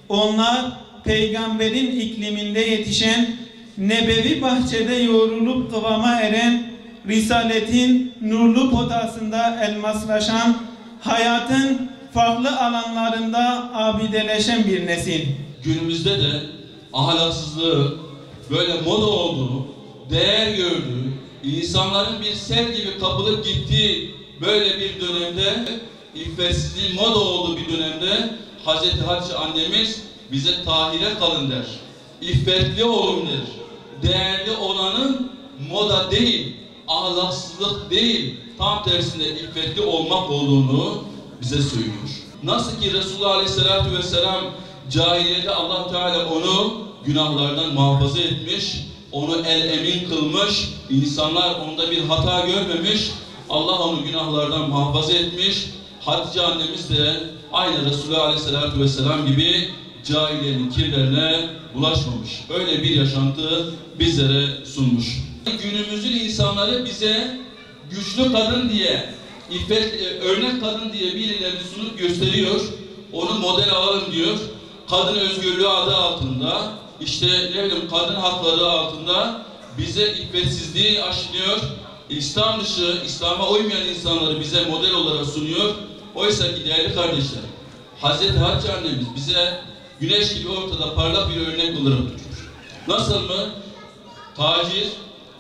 Onlar peygamberin ikliminde yetişen, nebevi bahçede yoğrulup kıvama eren, risaletin nurlu potasında elmaslaşan, hayatın farklı alanlarında abideleşen bir nesil. Günümüzde de ahlaksızlığı böyle moda olduğu, değer gördüğü, insanların bir sel gibi kapılıp gittiği böyle bir dönemde, iffetsizliğin moda olduğu bir dönemde Hazreti Hatice annemiz bize tahire kalın der. İffetli olun der. Değerli olanın moda değil, ahlaksızlık değil, tam tersinde iffetli olmak olduğunu bize söylüyor. Nasıl ki Resulullah Aleyhisselatü Vesselam cahiliyede Allah Teala onu günahlardan muhafaza etmiş, onu el-emin kılmış, insanlar onda bir hata görmemiş, Allah onu günahlardan muhafaza etmiş. Hatice annemiz de aynı Resulullah Aleyhisselatü Vesselam gibi cahiliyenin kirlerine bulaşmamış. Öyle bir yaşantı bizlere sunmuş. Günümüzün insanları bize güçlü kadın diye, örnek kadın diye birilerini sunup gösteriyor. Onu model alalım diyor. Kadın özgürlüğü adı altında, işte ne bileyim kadın hakları altında bize iffetsizliği aşılıyor. İslam dışı, İslam'a uymayan insanları bize model olarak sunuyor. Oysa ki değerli kardeşler, Hazreti Hatice annemiz bize güneş gibi ortada parlak bir örnek olarak duruyor. Nasıl mı? Tacir,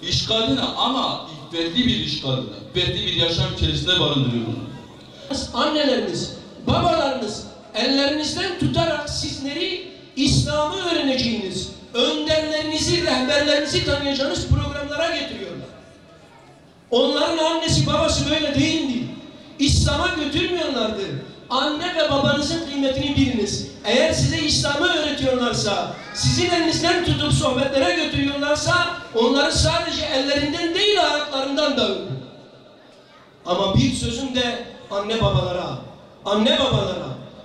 iş kadını ama iffetli bir iş kadını, iffetli bir yaşam içerisinde barındırıyor bunu. Anneleriniz, babalarınız ellerinizden tutarak sizleri İslam'ı öğreneceğiniz, önderlerinizi, rehberlerinizi tanıyacağınız programlara getiriyorlar. Onların annesi babası böyle değildi. İslam'a götürmüyorlardı. Anne ve babanızın kıymetini biliniz. Eğer size İslam'ı öğretiyorlarsa, sizin elinizden tutup sohbetlere götürüyorlarsa, onları sadece ellerinden değil ayaklarından da öğrenin. Ama bir sözüm de anne babalara,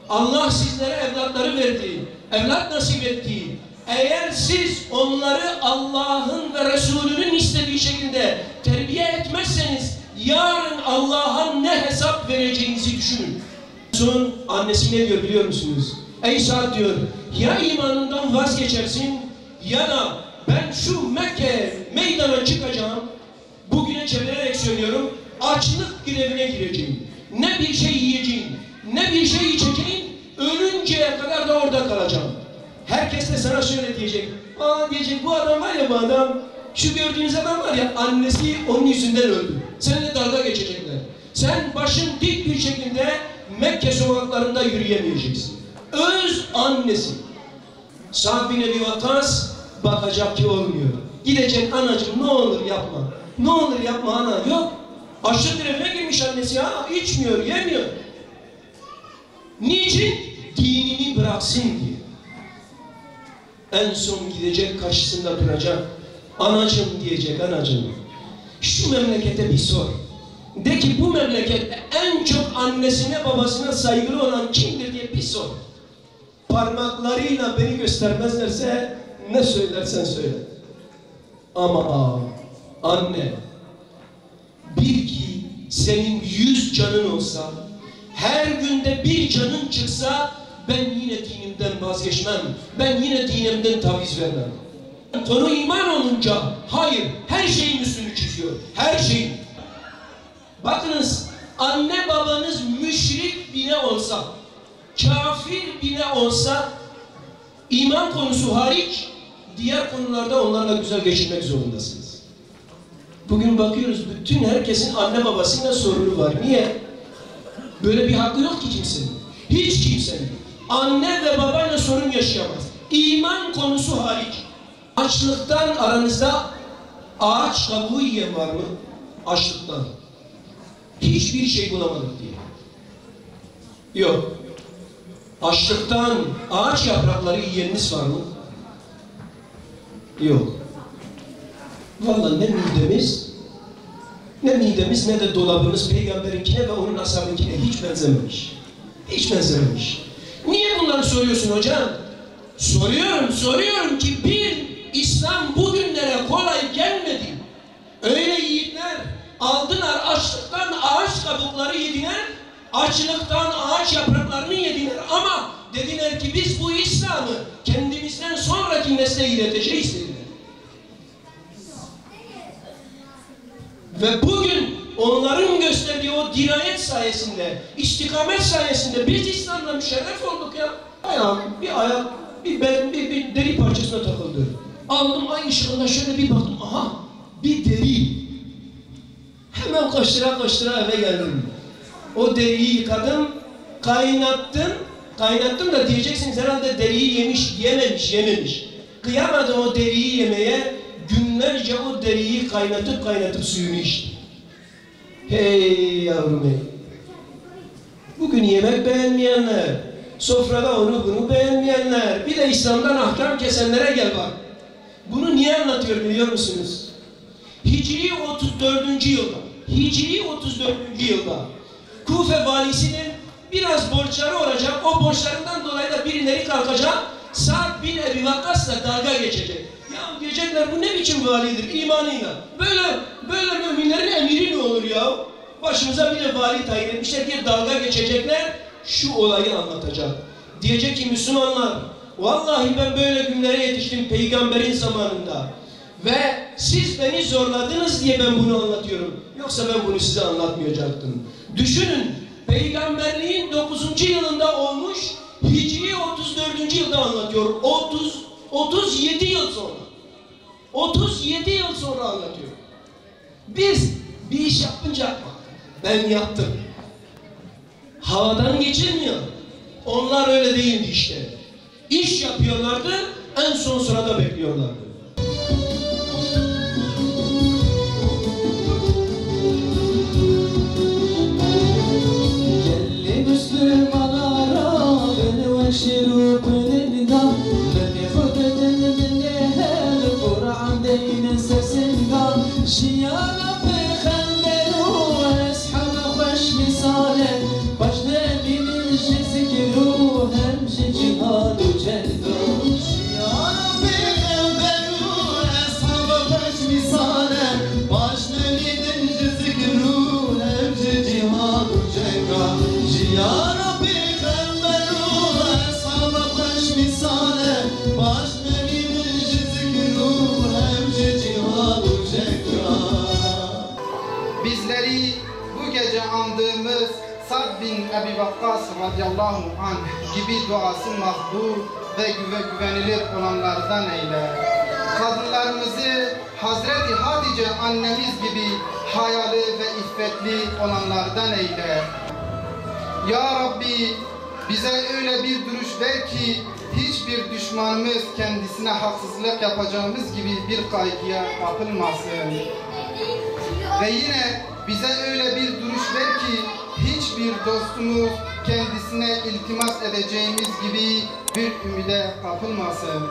Allah sizlere evlatları verdi, evlat nasip etti. Eğer siz onları Allah'ın ve Resulünün istediği şekilde terbiye etmezseniz, yarın Allah'a ne hesap vereceğinizi düşünün. Son annesi ne diyor biliyor musunuz? Ey Sa'd diyor, ya imanından vazgeçersin ya da ben şu Mekke meydana çıkacağım, bugüne çevirerek söylüyorum, açlık grevine gireceğim. Ne bir şey yiyeceğim, ne bir şey içeceğim, ölünceye kadar da orada kalacağım. Herkes de sana şöyle diyecek, diyecek bu adam var ya, bu adam, şu gördüğünüz adam var ya, annesi onun yüzünden öldü. Seninle dalga geçecekler. Sen başın dik bir şekilde Mekke sokaklarında yürüyemeyeceksin. Öz annesi. Sa'd bin Ebi Vakkas bakacak ki olmuyor. Gidecek, anacığım ne olur yapma. Ne olur yapma ana. Yok. Açlık grevine girmiş annesi ya. İçmiyor, yemiyor. Niçin? Dinini bıraksın diye. En son gidecek, karşısında duracak. Anacığım diyecek, anacığım. Şu memlekete bir sor. De ki bu memlekette en çok annesine babasına saygılı olan kimdir diye bir sor. Parmaklarıyla beni göstermezlerse ne söylersen söyle. Ama anne, bil ki senin 100 canın olsa, her günde bir canın çıksa, ben yine dinimden vazgeçmem, ben yine dinimden taviz vermem. Konu iman olunca, hayır, her şeyin üstünü çiziyor, her şeyin. Bakınız, anne babanız müşrik bile olsa, kafir bile olsa, iman konusu hariç, diğer konularda onlarla güzel geçirmek zorundasınız. Bugün bakıyoruz, bütün herkesin anne babasıyla sorunu var. Niye? Böyle bir hakkı yok ki kimsenin. Hiç kimsenin. Anne ve babayla sorun yaşayamaz. İman konusu hariç. Açlıktan aranızda ağaç kabuğu yiyen var mı? Açlıktan. Hiçbir şey bulamadık diye. Yok. Açlıktan ağaç yaprakları yiyeniniz var mı? Yok. Vallahi ne midemiz ne de dolabımız peygamberinkine ve onun ashabınkine hiç benzememiş. Hiç benzememiş. Niye bunları soruyorsun hocam? Soruyorum ki İslam bugünlere kolay gelmedi. Öyle yiğitler aldılar, açlıktan ağaç kabukları yediler, açlıktan ağaç yapraklarını yediler ama dediler ki biz bu İslam'ı kendimizden sonraki nesle ileteceğiz dediler. Ve bugün onların gösterdiği o dirayet sayesinde, istikamet sayesinde biz İslam'la müşerref olduk ya. Bir deri parçasına takıldı. Aldım ay ışığında şöyle bir baktım, aha bir deri. Hemen koştura eve geldim. O deriyi yıkadım, kaynattım da diyeceksiniz herhalde deriyi yememiş. Kıyamadım o deriyi yemeye, günlerce o deriyi kaynatıp suyunu içtim. Hey yavrum hey. Bugün yemek beğenmeyenler, sofrada onu bunu beğenmeyenler, bir de İslam'dan ahkam kesenlere gel bak. Bunu niye anlatıyorum biliyor musunuz? Hicri 34. yılda Kufe valisinin biraz borçları olacak, o borçlarından dolayı da birileri kalkacak, Sa'd bin Ebi Vakkas'la dalga geçecek. Ya diyecekler bu ne biçim validir imanıyla? Böyle müminlerin emiri ne olur ya? Başımıza bir de vali tayin etmişler diye dalga geçecekler, şu olayı anlatacak. Diyecek ki Müslümanlar, vallahi ben böyle günlere yetiştim peygamberin zamanında. Ve siz beni zorladınız diye ben bunu anlatıyorum. Yoksa ben bunu size anlatmayacaktım. Düşünün, peygamberliğin 9. yılında olmuş, Hicri 34. yılda anlatıyor. 37 yıl sonra. 37 yıl sonra anlatıyor. Biz bir iş yapınca ben yaptım. Havadan geçilmiyor. Onlar öyle değildi işte. İş yapıyorlardı, en son sırada bekliyorlardı. Bizleri bu gece andığımız Sa'd bin Ebi Vakkas radıyallahu anh gibi duası makbul ve güvenilir olanlardan eyle. Kadınlarımızı Hazreti Hatice annemiz gibi hayalı ve iffetli olanlardan eyle. Ya Rabbi bize öyle bir duruş ver ki hiçbir düşmanımız kendisine haksızlık yapacağımız gibi bir kaygıya kapılmasın. Ve yine bize öyle bir duruş ver ki hiçbir dostumuz kendisine iltimas edeceğimiz gibi bir ümide kapılmasın.